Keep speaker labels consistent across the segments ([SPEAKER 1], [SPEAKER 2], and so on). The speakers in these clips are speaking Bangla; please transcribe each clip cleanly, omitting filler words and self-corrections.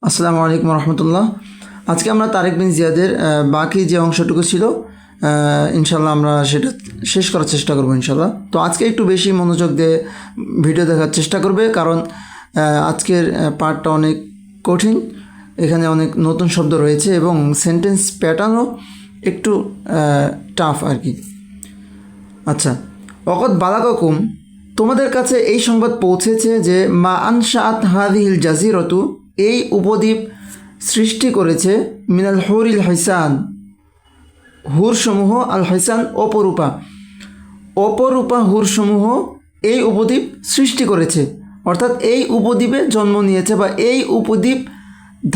[SPEAKER 1] আসসালামু আলাইকুম রহমতুল্লাহ। আজকে আমরা তারেক বিন জিয়াদের বাকি যে অংশটুকু ছিল ইনশাল্লাহ আমরা সেটা শেষ করার চেষ্টা করব ইনশাল্লাহ। তো আজকে একটু বেশি মনোযোগ দিয়ে ভিডিও দেখার চেষ্টা করবে, কারণ আজকের পার্টটা অনেক কঠিন। এখানে অনেক নতুন শব্দ রয়েছে এবং সেন্টেন্স প্যাটার্নও একটু টাফ আর কি। আচ্ছা, ওয়াকাদ বালাগাকুম, তোমাদের কাছে এই সংবাদ পৌঁছেছে যে মা আনশাআত হাযিহিল জাজিরাতু, এই উপদ্বীপ সৃষ্টি করেছে মিনাল হুরিল হাইসান, হুরসমূহ, আল হাইসান অপরূপা, অপরূপা হুরসমূহ এই উপদ্বীপ সৃষ্টি করেছে, অর্থাৎ এই উপদ্বীপে জন্ম নিয়েছে বা এই উপদ্বীপ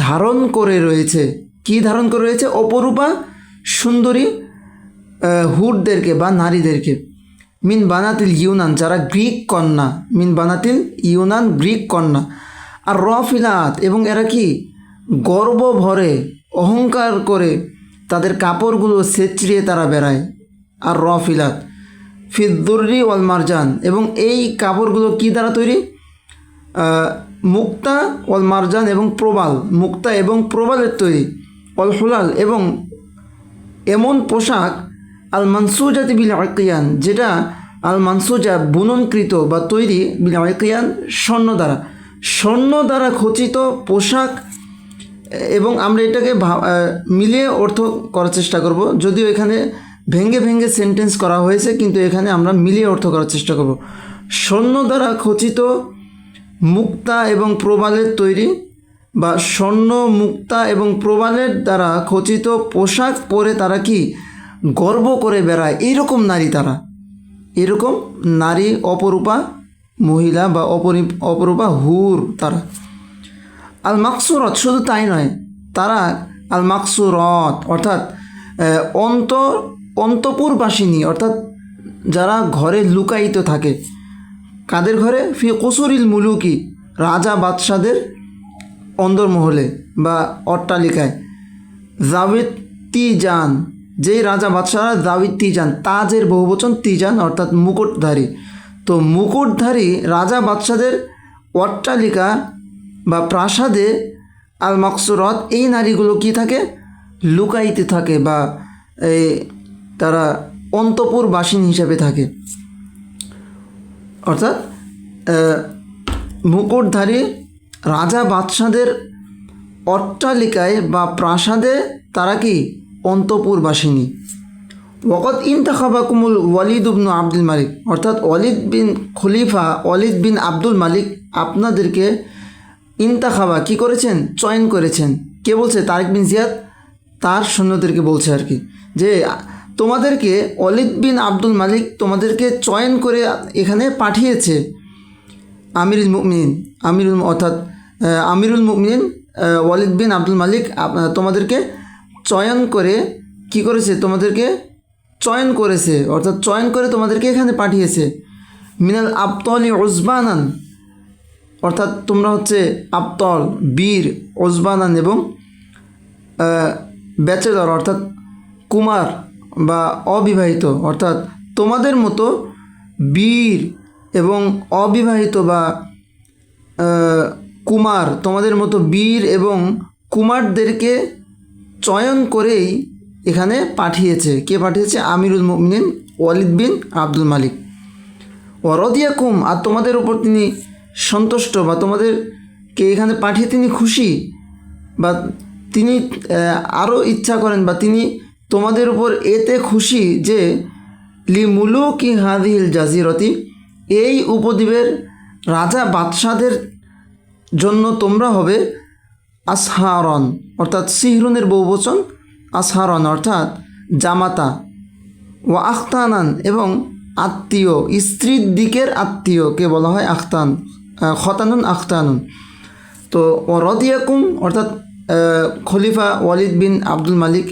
[SPEAKER 1] ধারণ করে রয়েছে। কি ধারণ করে রয়েছে? অপরূপা সুন্দরী হুরদেরকে বা নারীদেরকে। মিন বানাতিল ইউনান, যারা গ্রিক কন্যা, মিন বানাতিল ইউনান, গ্রিক কন্যা। আর রফিলাত, এবং এরা কি গর্ব ভরে অহংকার করে তাদের কাপড়গুলো ছেঁচড়িয়ে তারা বেড়ায়। আর রফিলাত ফিদ্দুররি ওয়াল মারজান, এবং এই কাপড়গুলো কি দ্বারা তৈরি? মুক্তা ওয়াল মারজান, এবং প্রবাল, মুক্তা এবং প্রবালের তৈরি। ওয়াল হুলাল, এবং এমন পোশাক আল মানসুজাতি বিল আকিয়ান, যেটা আল মানসুজা বুননকৃত বা তৈরি, বিল আকিয়ান স্বর্ণ দ্বারা, স্বর্ণ দ্বারা খচিত পোশাক। এবং আমরা এটাকে মিলিয়ে অর্থ করার চেষ্টা করব, যদিও এখানে ভেঙ্গে ভেঙ্গে সেন্টেন্স করা হয়েছে, কিন্তু এখানে আমরা মিলিয়ে অর্থ করার চেষ্টা করব। স্বর্ণ দ্বারা খচিত মুক্তা এবং প্রবালের তৈরি, বা স্বর্ণ, মুক্তা এবং প্রবালের দ্বারা খচিত পোশাক পরে তারা কি গর্ব করে বেড়ায়। এইরকম নারী তারা, এরকম নারী, অপরূপা মহিলা বা অপরূপা হুর তারা। আল মাকসুরত, শুধু তাই নয়, তারা আল মাকসুরত অর্থাৎ অন্তপুরবাসিনী, অর্থাৎ যারা ঘরে লুকায়িত থাকে। কাদের ঘরে? ফি কুসুরিল মুলুকি, রাজা বাদশাদের অন্দরমহলে বা অট্টালিকায়। জাবিত তিজান, যেই রাজা বাদশাহরা জাবিত তিজান, তাজের বহুবচন তিজান, অর্থাৎ মুকুটধারী। তো মুকুটধারী রাজা বাদশাদের অট্টালিকা বা প্রাসাদে আল মাকসুরত, এই নারীগুলো কি থাকে? লুকাইতে থাকে, বা তারা অন্তপুরবাসিনী হিসেবে থাকে। অর্থাৎ মুকুটধারী রাজা বাদশাদের অট্টালিকায় বা প্রাসাদে তারা কি অন্তপুরবাসিনী। ওয়াকাদ ইনতাখাবাকুমুল ওয়ালিদ ইবনু আব্দুল মালিক, অর্থাৎ ওয়ালিদ বিন খলিফা ওয়ালিদ বিন আব্দুল মালিক আপনাদেরকে ইনতাখাবা কি করেছেন? চয়ন করেছেন। কে বলছে? তারেক বিন জিয়াদ তার সৈন্যদেরকে বলছে আর কি, যে তোমাদেরকে ওয়ালিদ বিন আব্দুল মালিক তোমাদেরকে চয়ন করে এখানে পাঠিয়েছে। আমিরুল মুমিনিন, অর্থাৎ আমিরুল মুমিনিন ওয়ালিদ বিন আব্দুল মালিক তোমাদেরকে চয়ন করে কি করেছে? তোমাদেরকে চয়ন করেছে, অর্থাৎ চয়ন করে তোমাদেরকে এখানে পাঠিয়েছে। মিনাল আবতলি উজবানান, অর্থাৎ তোমরা হচ্ছে আবতল, বীর, উজবানান এবং ব্যাচেলর, অর্থাৎ কুমার বা অবিবাহিত, অর্থাৎ তোমাদের মতো বীর এবং অবিবাহিত বা কুমার, তোমাদের মতো বীর এবং কুমারদেরকে চয়ন করেই এখানে পাঠিয়েছে। কে পাঠিয়েছে? আমিরুল মুমিনিন ওয়ালিদ বিন আব্দুল মালিক। ওয়ারাদিয়াকুম, আর তোমাদের উপর তিনি সন্তুষ্ট, বা তোমাদেরকে এখানে পাঠিয়ে তিনি খুশি, বা তিনি আরও ইচ্ছা করেন, বা তিনি তোমাদের উপর এতে খুশি যে লি মুলুকি হাযিহিল জাজিরতি, এই উপদ্বীপের রাজা বাদশাদের জন্য তোমরা হবে আসহারন, অর্থাৎ সিহরুনের বহুবচন আসহারন, অর্থাৎ জামাতা। ও আখতানান, এবং আত্মীয়, স্ত্রীর দিকের আত্মীয়কে বলা হয় আখতান, খতানুন আখতানুন। তো ও রদিয়াকুম, অর্থাৎ খলিফা ওয়ালিদ বিন আব্দুল মালিক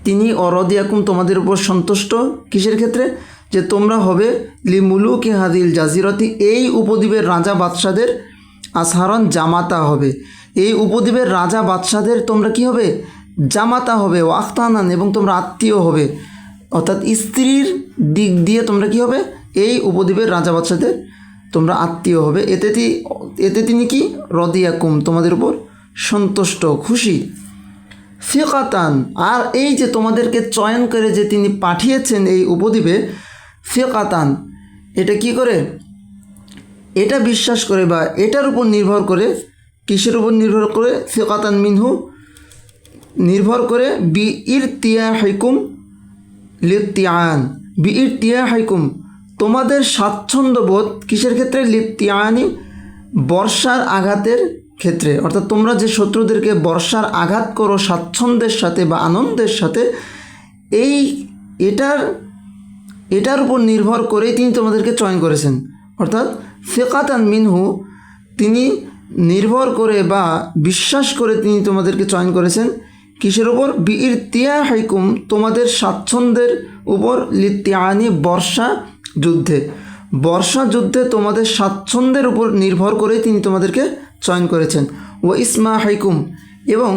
[SPEAKER 1] তিনি অরদিয়াকুম তোমাদের উপর সন্তুষ্ট, কিসের ক্ষেত্রে? যে তোমরা হবে লি মুলুকি হাযিহিল জাজিরতি, এই উপদ্বীপের রাজা বাদশাদের আসহারন, জামাতা হবে। এই উপদ্বীপের রাজা বাদশাদের তোমরা কি হবে? জামাতা হবে। ও আখতানান, এবং তোমরা আত্মীয় হবে, অর্থাৎ স্ত্রীর দিক দিয়ে তোমরা কি হবে? এই উপদ্বীপের রাজা বাদশাদের তোমরা আত্মীয় হবে। এতে তিনি কি রদিয়াকুম তোমাদের উপর সন্তুষ্ট খুশি। ফিকাতান, আর এই যে তোমাদেরকে চয়ন করে যে তিনি পাঠিয়েছেন এই উপদ্বীপে, ফিকাতান এটা কি করে, এটা বিশ্বাস করে বা এটার উপর নির্ভর করে, কিসের উপর নির্ভর করে, ফিকাতান মিনহু নির্ভর করে, বিইরতিয়াহিকুম লিত্তিয়ান, বিইরতিয়াহিকুম তোমাদের স্বাচ্ছন্দ্যবোধ কিসের ক্ষেত্রে, লিত্তিয়ানি বর্ষার আঘাতের ক্ষেত্রে, অর্থাৎ তোমরা যে শত্রুদেরকে বর্ষার আঘাত করো স্বাচ্ছন্দ্যের সাথে বা আনন্দের সাথে, এটার উপর নির্ভর করেই তিনি তোমাদেরকে চয়ন করেছেন। অর্থাৎ ফিকাতান মিনহু তিনি নির্ভর করে বা বিশ্বাস করে তিনি তোমাদেরকে চয়ন করেছেন কিসের উপর, বিইরতিয়াহিকুম তোমাদের স্বাচ্ছন্দ্যের উপর, লিত্তিয়ানি বর্ষা যুদ্ধে তোমাদের স্বাচ্ছন্দ্যের উপর নির্ভর করে তিনি তোমাদেরকে চয়ন করেছেন। ও ইসমাহিকুম এবং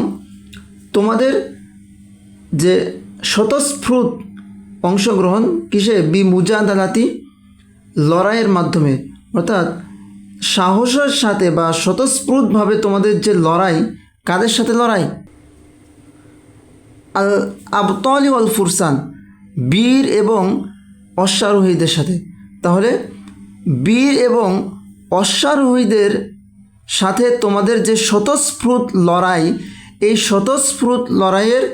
[SPEAKER 1] তোমাদের যে স্বতঃস্ফূর্ত অংশগ্রহণ কিসে, বিমুজাদালাতি লড়াইয়ের মাধ্যমে, অর্থাৎ সাহসের সাথে বা স্বতঃস্ফূর্তভাবে তোমাদের যে লড়াই, কাদের সাথে লড়াই, আল আবতালি ওয়াল ফুরসান বীর এবং অশ্বারোহীদের সাথে। তাহলে বীর এবং অশ্বারোহীদের সাথে তোমাদের যে স্বতঃস্ফূর্ত লড়াই, এই স্বতঃস্ফূর্ত লড়াইয়ের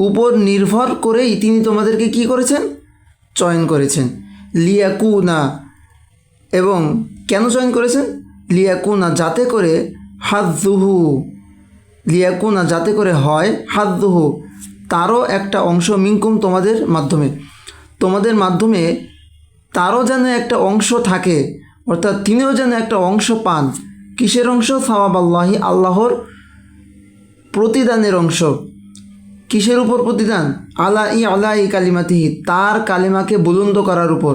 [SPEAKER 1] উপর নির্ভর করেই তিনি তোমাদেরকে কি করেছেন, চয়ন করেছেন। লিয়াকুনা, এবং কেন চয়ন করেছেন, লিয়াকুনা যাতে করে, হাজ্জুহু লিয়াকুনা যাতে করে হয়, হাজ্জুহু তারও একটা অংশ, মিনকুম তোমাদের মাধ্যমে তারও যেন একটা অংশ থাকে, অর্থাৎ তিনিও যেন একটা অংশ পান। কিসের অংশ, সাওয়াব আল্লাহি আল্লাহর প্রতিদানের অংশ। কিসের উপর প্রতিদান, আলাই কালিমাতিহি তার কালিমাকে বুলন্দ করার উপর,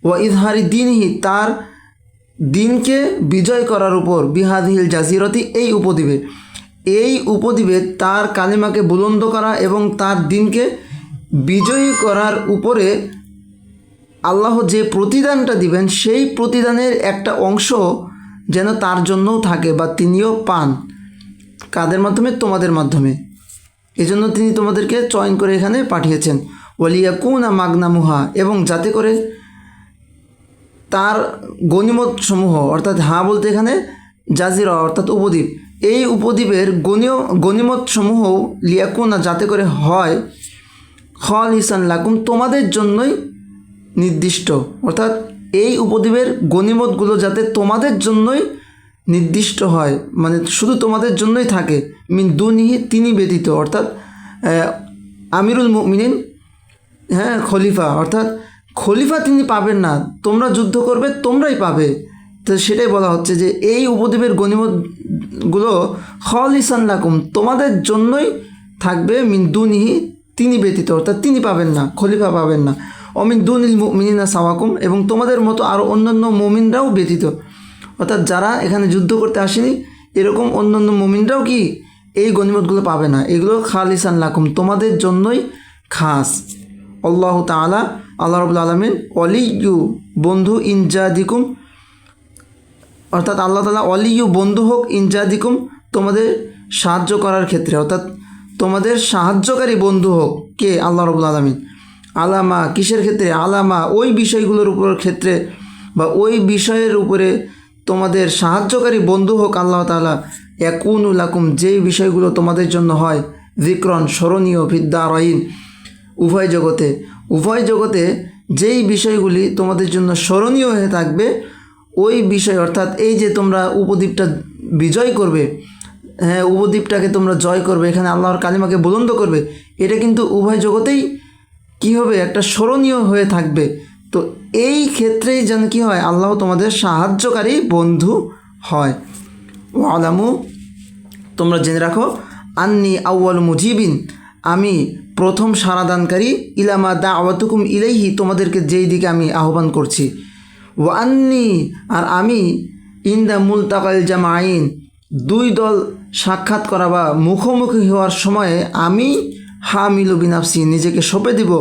[SPEAKER 1] ওয়া ইজহারি দিনহি তার দিনকে বিজয় করার উপর, বিহাদিহিল জাজিরতি এই উপদ্বীপে তার কালিমাকে বুলন্দ করা এবং তার দিনকে বিজয়ী করার উপরে আল্লাহ যে প্রতিদানটা দিবেন, সেই প্রতিদানের একটা অংশ যেন তার জন্যও থাকে বা তিনিও পান। কাদের মাধ্যমে, তোমাদের মাধ্যমে। এজন্য তিনি তোমাদেরকে চয়ন করে এখানে পাঠিয়েছেন। ওয়ালিয়াকুনা মাগনামুহা এবং যাতে করে তার গনিমত সমূহ, অর্থাৎ বলতে এখানে জাজিরা অর্থাৎ উপদ্বীপ, এই উপদ্বীপের গনিমত সমূহ, লিয়াকুনা যাতে করে হয়, খালিসান লাকুম তোমাদের জন্যই নির্দিষ্ট, অর্থাৎ এই উপদ্বীপের গনিমতগুলো যাতে তোমাদের জন্যই নির্দিষ্ট হয়, মানে শুধু তোমাদের জন্যই থাকে, মিন দুনিহি তিনি ব্যতীত, অর্থাৎ আমিরুল মুমিনিন, খলিফা, অর্থাৎ খলিফা তিনি পাবেন না, তোমরা যুদ্ধ করবে তোমরাই পাবে। তো সেটাই বলা হচ্ছে যে এই উপদ্বীপের গনিমতগুলো খালিসান লাকুম তোমাদের জন্যই থাকবে, মিন দুনিহি তিনি ব্যতীত, অর্থাৎ তিনি পাবেন না, খলিফা পাবেন না। অমিন দুনিল মুমিনিনা সাওয়াকুম এবং তোমাদের মতো আরও অন্যান্য মুমিনরাও ব্যতীত, অর্থাৎ যারা এখানে যুদ্ধ করতে আসেনি এরকম অন্যান্য মুমিনরাও কি এই গনিমতগুলো পাবে না, এগুলো খালিসান লাকুম তোমাদের জন্যই খাস। আল্লাহ তাআলা আল্লাহ রাব্বুল আলামিন ওয়ালিয়্যু বন্ধু, ইনজাদিকুম অর্থাৎ আল্লাহ তাআলা ওয়ালিয়্যু বন্ধু হোক, ইনজাদিকুম তোমাদের সাহায্য করার ক্ষেত্রে, অর্থাৎ তোমাদের সাহায্যকারী বন্ধু হোক কে, আল্লাহ রাব্বুল আলামিন। আলামা কিসের ক্ষেত্রে, আলামা ওই বিষয়গুলোর উপর ক্ষেত্রে বা ওই বিষয়ের উপরে তোমাদের সাহায্যকারী বন্ধু হোক আল্লাহ তাআলা, ইয়াকুনু লাকুম যেই বিষয়গুলো তোমাদের জন্য হয়, যিকরন স্মরণীয়, ফিদ্দারাইন উভয় জগতে যেই বিষয়গুলি তোমাদের জন্য স্মরণীয় হয়ে থাকবে, ওই বিষয়, অর্থাৎ এই যে তোমরা উপদ্বীপটা বিজয় করবে, উপদ্বীপটাকে তোমরা জয় করবে, এখানে আল্লাহর কালিমাকে বুলন্দ করবে, এটা কিন্তু উভয় জগতেই কী হবে, একটা স্মরণীয় হয়ে থাকবে। তো এই ক্ষেত্রেই যেন কী হয়, আল্লাহ তোমাদের সাহায্যকারী বন্ধু হয়। ওয়ালামু তোমরা জেনে রাখো, আন্নি আউয়াল মুজিবিন আমি প্রথম সারাদানকারী, ইলামা দাওয়াতুকুম ইলাইহি তোমাদেরকে যেই দিকে আমি আহ্বান করছি, ওয়া আন্নি আর আমি, ইনদা মুলতাকাল জামাইন দুই দল সাক্ষাৎ করা বা মুখোমুখি হওয়ার সময়ে আমি হামিলু বিনাফসি নিজেকে সঁপে দিব,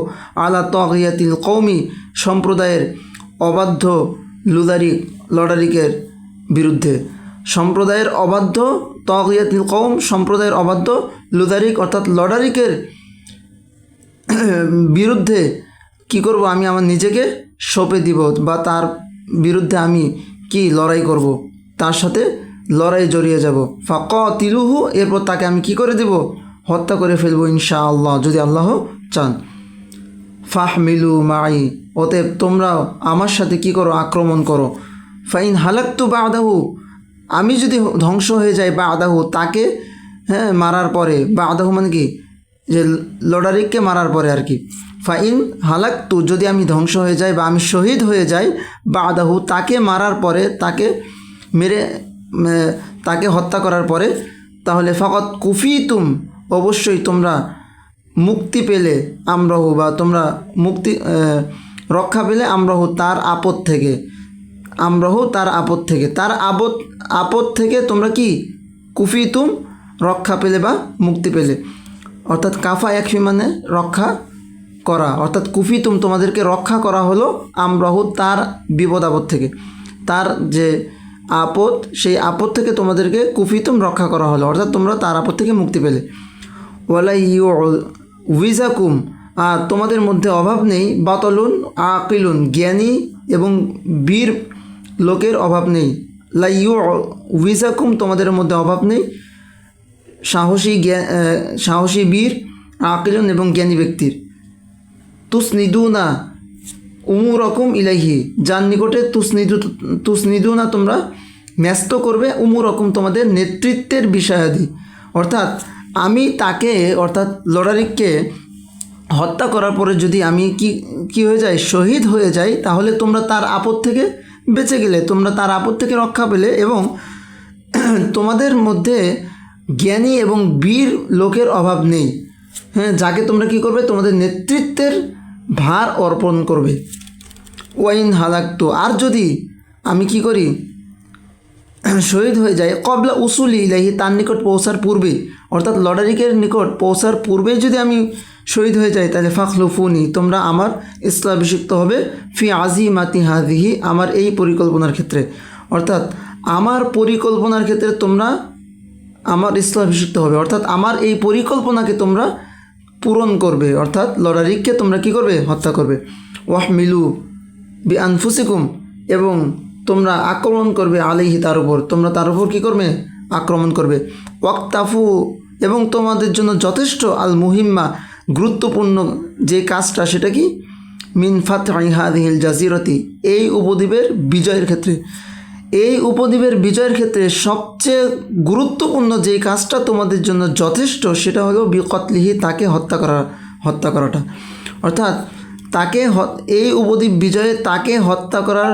[SPEAKER 1] আলা তাগিয়াতিল কওমি সম্প্রদায়ের অবাধ্য লুদারিক লড়ারিকের বিরুদ্ধে। সম্প্রদায়ের অবাধ্য, তাগিয়াতুল কওম সম্প্রদায়ের অবাধ্য, লুদারিক অর্থাৎ লডারিকের বিরুদ্ধে কি করব, আমি আমার নিজেকে সঁপে দিব বা তার বিরুদ্ধে আমি কি লড়াই করব, তার সাথে লড়াই জড়িয়ে যাব। ফাকাতিলুহু, এরপর তাকে আমি কি করে দেব, হত্যা করে ফেলবো ইনশাআল্লাহ, যদি আল্লাহ চান। ফাহমিলু মাই, অতএব তোমরাও আমার সাথে কি করো, আক্রমণ করো। ফাইন হালাক্তু বাদাহু, আমি যদি ধ্বংস হয়ে যাই বাদাহু, তাকে মারার পরে, বাদাহু মানে কি, যে লডারিককে মারার পরে আর কি। ফাইন হালাক্তু, যদি আমি ধ্বংস হয়ে যাই বা আমি শহীদ হয়ে যাই, বাদাহু তাকে মারার পরে, তাকে মেরে তাকে হত্যা করার পরে, তাহলে ফাকাত কুফিতুম, অবশ্যই তোমরা মুক্তি পেলে, আমরাহু বা তোমরা মুক্তি রক্ষা পেলে, আমরাহু তার আপদ থেকে, আমরাহু তার আপদ থেকে, তার আপদ থেকে তোমরা কি, কুফিতুম রক্ষা পেলে বা মুক্তি পেলে। অর্থাৎ কাফা একফি মানে রক্ষা করা, অর্থাৎ কুফিতুম তোমাদেরকে রক্ষা করা হলো, আমরাহু তার বিপদ আপদ থেকে, তার যে আপদ, সেই আপদ থেকে তোমাদেরকে কুফিতুম রক্ষা করা হলো, অর্থাৎ তোমরা তার আপদ থেকে মুক্তি পেলে। ওয়ালা উইজাকুম, আর তোমাদের মধ্যে অভাব নেই, বাতলুন আকিলুন, জ্ঞানী এবং বীর লোকের অভাব নেই। লাইউ উইজাকুম, তোমাদের মধ্যে অভাব নেই সাহসী বীর, আকিলুন এবং জ্ঞানী ব্যক্তির। তুসনিদুনা উমুরকুম ইলাইহি, যার নিকটে তুসনিদুনা তোমরা ন্যস্ত করবে, উমুরকুম তোমাদের নেতৃত্বের বিষয়াদি। অর্থাৎ আমি তাকে, অর্থাৎ লডারিককে হত্যা করার পরে যদি আমি কি হয়ে যাই, শহীদ হয়ে যাই, তাহলে তোমরা তার আপদ থেকে বেঁচে গেলে, তোমরা তার আপদ থেকে রক্ষা পেলে, এবং তোমাদের মধ্যে জ্ঞানী এবং বীর লোকের অভাব নেই, যাকে তোমরা কি করবে, তোমাদের নেতৃত্বের ভার অর্পণ করবে। ওয়াইন হালাক্তু, আর যদি আমি কি করি, শহীদ হয়ে যায়, কবলা উসুলি ইলাইহি, তার নিকট পৌঁছার পূর্বে, অর্থাৎ লডারিকের নিকট পৌঁছার পূর্বেই যদি আমি শহীদ হয়ে যাই, তাহলে ফাখলুফুনি, তোমরা আমার স্থলাভিষিক্ত হবে, ফি আজিমাতি হাদিহি, আমার এই পরিকল্পনার ক্ষেত্রে, অর্থাৎ আমার পরিকল্পনার ক্ষেত্রে তোমরা আমার স্থলাভিষিক্ত হবে, অর্থাৎ আমার এই পরিকল্পনাকে তোমরা পূরণ করবে, অর্থাৎ লডারিককে তোমরা কি করবে, হত্যা করবে। ওয়াহমিলু বি আনফুসিকুম, এবং তোমরা আক্রমণ করবে, আলাইহি তার উপর, তোমরা তার উপর কী করবে, আক্রমণ করবে। ওয়াক্তাফু, এবং তোমাদের জন্য যথেষ্ট, আল মুহিম্মা গুরুত্বপূর্ণ যে কাজটা, সেটা কি, মিন ফাতহি হাদিহিল জাজিরতি, এই উপদ্বীপের বিজয়ের ক্ষেত্রে, এই উপদ্বীপের বিজয়ের ক্ষেত্রে সবচেয়ে গুরুত্বপূর্ণ যে কাজটা তোমাদের জন্য যথেষ্ট, সেটা হলো বিকতলিহি, তাকে হত্যা করাটা, অর্থাৎ তাকে এই উপদ্বীপ বিজয়ে তাকে হত্যা করার